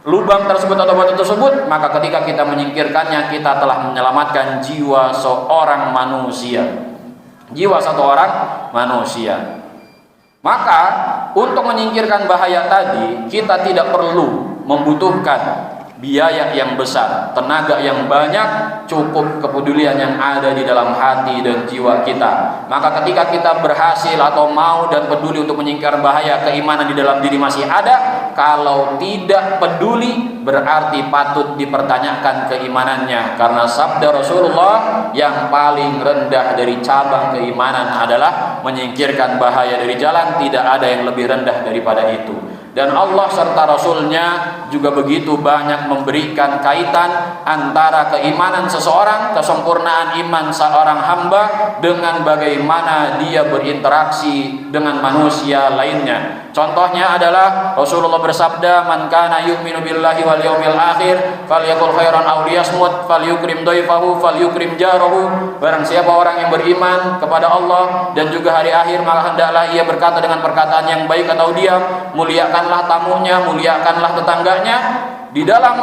lubang tersebut atau batu tersebut. Maka ketika kita menyingkirkannya, kita telah menyelamatkan jiwa seorang manusia, jiwa satu orang manusia. Maka untuk menyingkirkan bahaya tadi, kita tidak perlu membutuhkan biaya yang besar, tenaga yang banyak, cukup kepedulian yang ada di dalam hati dan jiwa kita. Maka ketika kita berhasil atau mau dan peduli untuk menyingkirkan bahaya, keimanan di dalam diri masih ada. Kalau tidak peduli, berarti patut dipertanyakan keimanannya. Karena sabda Rasulullah, yang paling rendah dari cabang keimanan adalah menyingkirkan bahaya dari jalan. Tidak ada yang lebih rendah daripada itu. Dan Allah serta Rasulnya juga begitu banyak memberikan kaitan antara keimanan seseorang, kesempurnaan iman seorang hamba dengan bagaimana dia berinteraksi dengan manusia lainnya. Contohnya adalah Rasulullah bersabda, "Man kana yu'minu billahi wal yawmil akhir falyaqul khairan aw liyasmut falyukrim dhaifahu falyukrim jarahu." Barang siapa orang yang beriman kepada Allah dan juga hari akhir, maka hendaklah ia berkata dengan perkataan yang baik atau diam, muliakanlah tamunya, muliakanlah tetangganya. Di dalam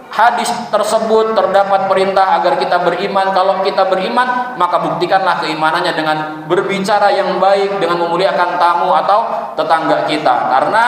hadis tersebut terdapat perintah agar kita beriman. Kalau kita beriman, maka buktikanlah keimanannya dengan berbicara yang baik, dengan memuliakan tamu atau tetangga kita. Karena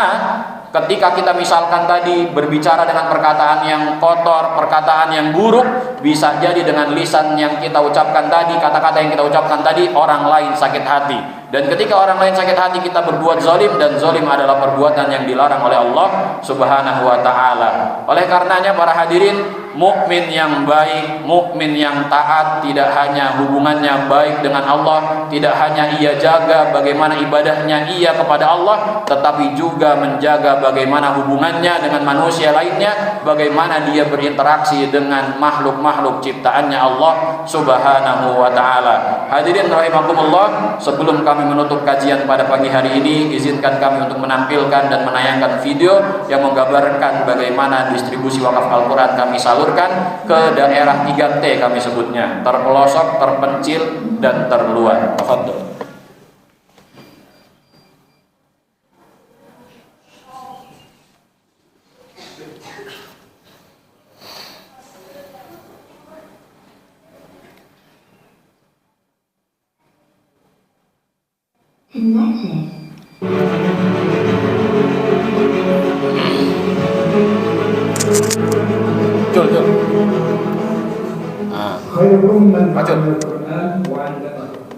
ketika kita misalkan tadi berbicara dengan perkataan yang kotor, perkataan yang buruk, bisa jadi dengan lisan yang kita ucapkan tadi, kata-kata yang kita ucapkan tadi, orang lain sakit hati. Dan ketika orang lain sakit hati, kita berbuat zalim, dan zalim adalah perbuatan yang dilarang oleh Allah Subhanahu wa taala. Oleh karenanya para hadirin, mukmin yang baik, mukmin yang taat, tidak hanya hubungannya baik dengan Allah, tidak hanya ia jaga bagaimana ibadahnya ia kepada Allah, tetapi juga menjaga bagaimana hubungannya dengan manusia lainnya, bagaimana dia berinteraksi dengan makhluk-makhluk ciptaannya Allah Subhanahu wa taala. Hadirin rahimakumullah, sebelum kami menutup kajian pada pagi hari ini, izinkan kami untuk menampilkan dan menayangkan video yang menggambarkan bagaimana distribusi wakaf Al-Quran kami salurkan ke daerah 3T kami sebutnya, terpelosok, terpencil, dan terluar. Tafadhol.
Khairum man ba'al Quran wa 'allamahu.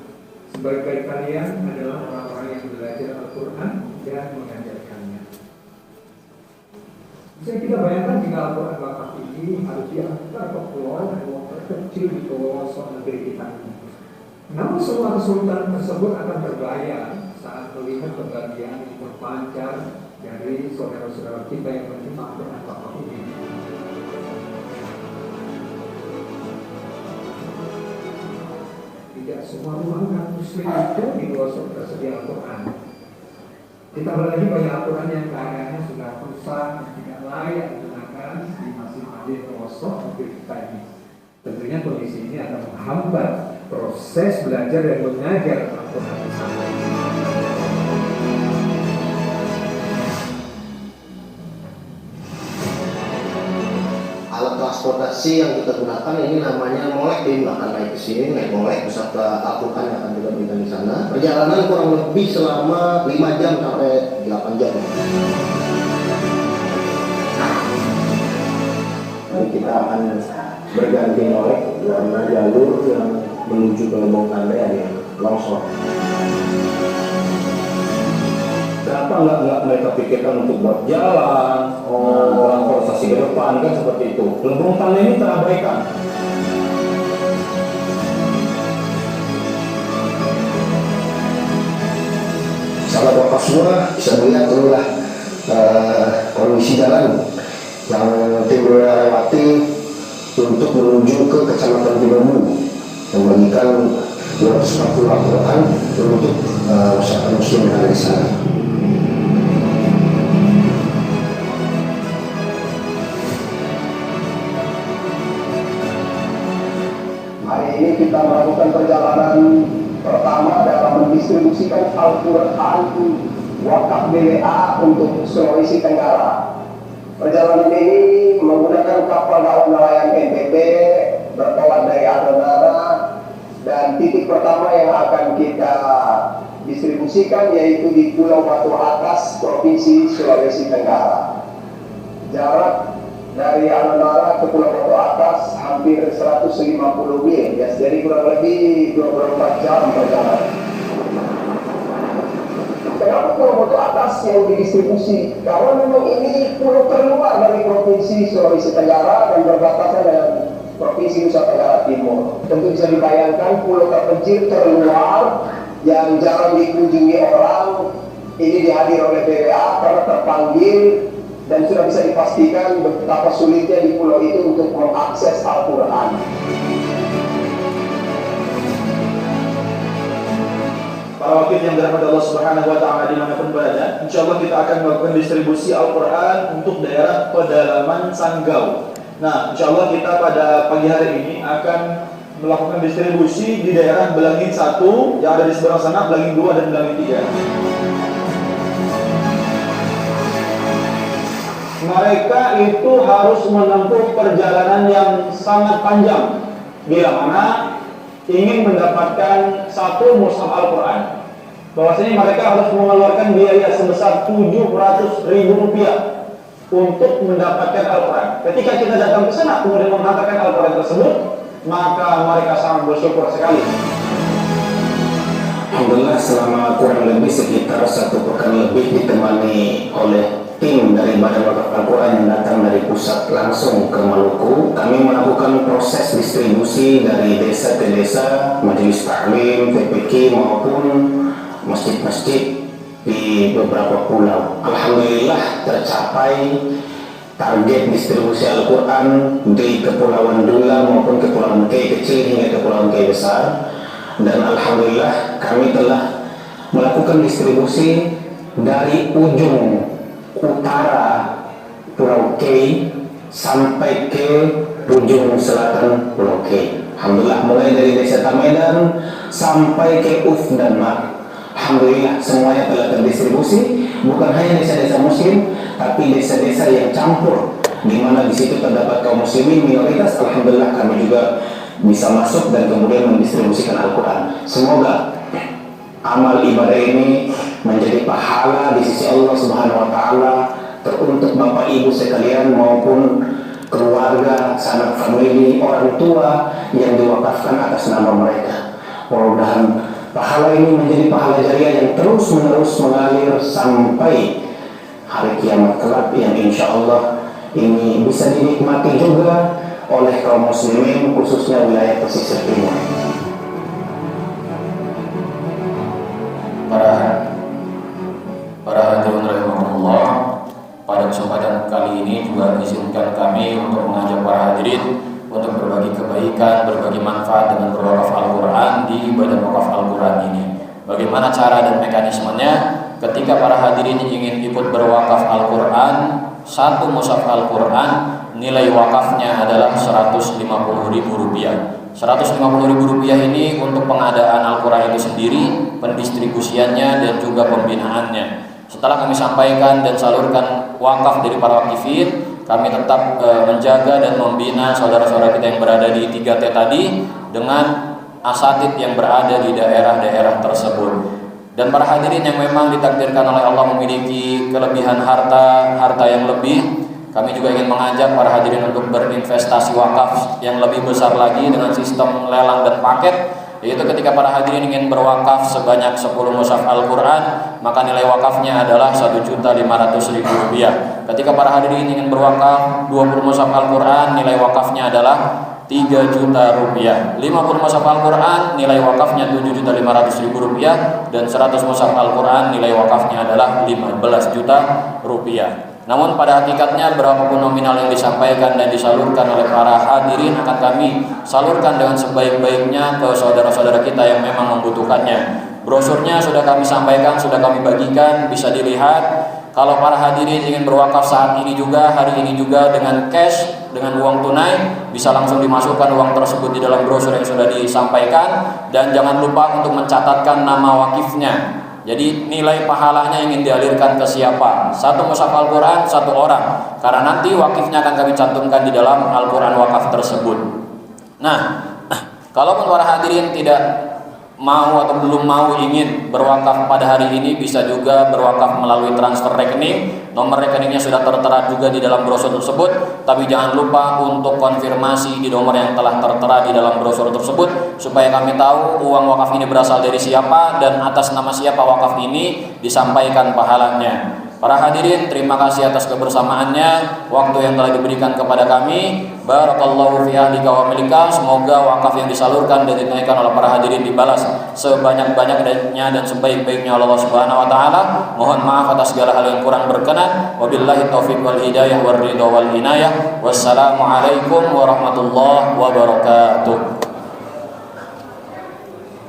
Sebaik-baik kalian adalah orang-orang yang belajar Al-Quran dan mengajarkannya. Bisa kita bayangkan jika Al-Quran wakaf ini harus diantar ke pulau dan terkecil di pelosok negeri kita ini. Namun semua kesulitan tersebut akan terbayar saat melihat kebahagiaan yang terpancar dari saudara-saudara kita yang menerima Al-Quran wakaf ini. Tidak semua rumah muslim itu di pelosok tersedia Al-Quran. Kita lagi banyak Al-Quran yang keadaannya sudah rusak dan tidak layak digunakan di masjid-masjid pelosok negeri kita ini. Tentunya kondisi ini akan menghambat proses belajar dan mengajar Al-Quran di sana.
Alat transportasi yang kita gunakan ini namanya molek, akan naik ke sini, naik molek beserta Al-Quran yang akan kita berikan di sana. Perjalanan kurang lebih selama 5 jam sampai 8 jam. Jadi kita akan berganti molek karena jalur yang menuju ke Lembong Tanda yang longsor. Kenapa nggak mereka pikirkan untuk buat jalan, transportasi ke depan, kan seperti itu. Lembong Tanda ini terabaikan. Salah bapak semua bisa melihat inilah kondisi jalan yang tim lewati untuk menuju ke Kecamatan Timbu, membagikan 240 Al-Quran untuk masyarakat muslim yang ada di sana. Hari ini kita melakukan perjalanan pertama dalam mendistribusikan Al-Quran wakaf BWA untuk Sulawesi Tenggara. Perjalanan ini menggunakan kapal daun nelayan NTT bertolak dari Adonara, dan titik pertama yang akan kita distribusikan yaitu di Pulau Batu Atas, Provinsi Sulawesi Tenggara. Jarak dari Adonara ke Pulau Batu Atas hampir 150 mil, ya, jadi kurang lebih 24 jam perjalanan. Kenapa Pulau Batu Atas yang didistribusi? Karena memang ini pulau terluar dari Provinsi Sulawesi Tenggara dan berbatasan dengan Provinsi Nusa Tenggara Timur. Tentu bisa dibayangkan pulau terpencil terluar yang jarang dikunjungi orang, ini dihadiri oleh BWA karena terpanggil dan sudah bisa dipastikan betapa sulitnya di pulau itu untuk mengakses Al-Quran.
Para wakil yang dirahmati Allah Subhanahu wa taala dimanapun berada, insyaallah kita akan melakukan distribusi Al-Quran untuk daerah pedalaman Sanggau. Nah, insyaallah kita pada pagi hari ini akan melakukan distribusi di daerah Belangin 1 yang ada di seberang sana, Belangin 2 dan Belangin 3. Mereka itu harus menempuh perjalanan yang sangat panjang bila mana ingin mendapatkan satu mushaf Al-Quran. Bahwasanya mereka harus mengeluarkan biaya sebesar Rp700.000 untuk mendapatkan Al-Quran. Ketika kita datang ke sana kemudian menghantarkan Al-Quran tersebut, maka mereka sangat bersyukur sekali.
Alhamdulillah selama kurang lebih sekitar 1 pekan lebih ditemani oleh tim dari Badan Wakaf Al-Quran yang datang dari pusat langsung ke Maluku. Kami melakukan proses distribusi dari desa ke desa, majelis taklim, TPQ maupun masjid-masjid di beberapa pulau. Alhamdulillah tercapai target distribusi Al-Quran di Kepulauan Dula maupun Kepulauan K kecil hingga Kepulauan K besar. Dan Alhamdulillah kami telah melakukan distribusi dari ujung utara Pulau K sampai ke ujung selatan Pulau K. Alhamdulillah mulai dari desa Tamedan sampai ke Uf dan Mak. Alhamdulillah semuanya telah terdistribusi, bukan hanya desa-desa muslim tapi desa-desa yang campur di mana di situ terdapat kaum muslimin minoritas. Alhamdulillah kami juga bisa masuk dan kemudian mendistribusikan Al-Quran. Semoga amal ibadah ini menjadi pahala di sisi Allah Subhanahu wa taala teruntuk Bapak Ibu sekalian maupun keluarga, sanak famili, orang tua yang diwakafkan atas nama mereka. Mudah-mudahan pahala ini menjadi pahala jariah yang terus-menerus mengalir sampai hari kiamat kelak yang insya Allah ini bisa dinikmati juga oleh kaum muslimin khususnya wilayah pesisir timur.
Para hadirin rahimahullah, pada kesempatan kali ini juga izinkan kami untuk mengajak para hadirin untuk berbagi kebaikan, berbagi manfaat dengan berwakaf Al-Quran di Badan Wakaf Al-Quran ini. Bagaimana cara dan mekanismenya? Ketika para hadirin ingin ikut berwakaf Al-Quran, satu mushaf Al-Quran nilai wakafnya adalah Rp150.000. Rp150.000 ini untuk pengadaan Al-Quran itu sendiri, pendistribusiannya dan juga pembinaannya. Setelah kami sampaikan dan salurkan wakaf dari para wakifin, kami tetap menjaga dan membina saudara-saudara kita yang berada di 3T tadi dengan asatid yang berada di daerah-daerah tersebut. Dan para hadirin yang memang ditakdirkan oleh Allah memiliki kelebihan harta yang lebih, kami juga ingin mengajak para hadirin untuk berinvestasi wakaf yang lebih besar lagi dengan sistem lelang dan paket, yaitu ketika para hadirin ingin berwakaf sebanyak 10 mushaf Al-Quran, maka nilai wakafnya adalah Rp1.500.000. Ketika para hadirin ingin berwakaf 20 mushaf Al-Quran, nilai wakafnya adalah Rp3 juta. 50 mushaf Al-Quran nilai wakafnya Rp7.500.000 dan 100 mushaf Al-Quran nilai wakafnya adalah Rp15 juta. Namun pada hakikatnya berapapun nominal yang disampaikan dan disalurkan oleh para hadirin akan kami salurkan dengan sebaik-baiknya ke saudara-saudara kita yang memang membutuhkannya. Brosurnya sudah kami sampaikan, sudah kami bagikan, bisa dilihat. Kalau para hadirin ingin berwakaf saat ini juga, hari ini juga dengan cash, dengan uang tunai, bisa langsung dimasukkan uang tersebut di dalam brosur yang sudah disampaikan. Dan jangan lupa untuk mencatatkan nama wakifnya. Jadi nilai pahalanya ingin dialirkan ke siapa? Satu mushaf Al-Quran, satu orang. Karena nanti wakifnya akan kami cantumkan di dalam Al-Quran wakaf tersebut. Nah, kalaupun para hadirin tidak mau atau belum mau ingin berwakaf pada hari ini, bisa juga berwakaf melalui transfer rekening. Nomor rekeningnya sudah tertera juga di dalam brosur tersebut. Tapi jangan lupa untuk konfirmasi di nomor yang telah tertera di dalam brosur tersebut, supaya kami tahu uang wakaf ini berasal dari siapa dan atas nama siapa wakaf ini disampaikan pahalanya. Para hadirin, terima kasih atas kebersamaannya, waktu yang telah diberikan kepada kami. Barakallahu fi ahlika wa milika. Semoga wakaf yang disalurkan dan dinaikkan oleh para hadirin dibalas sebanyak-banyaknya dan sebaik-baiknya oleh Allah Subhanahu wa taala. Mohon maaf atas segala hal yang kurang berkenan. Wabillahi taufiq wal hidayah war ridha wal inayah. Wassalamualaikum warahmatullahi wabarakatuh.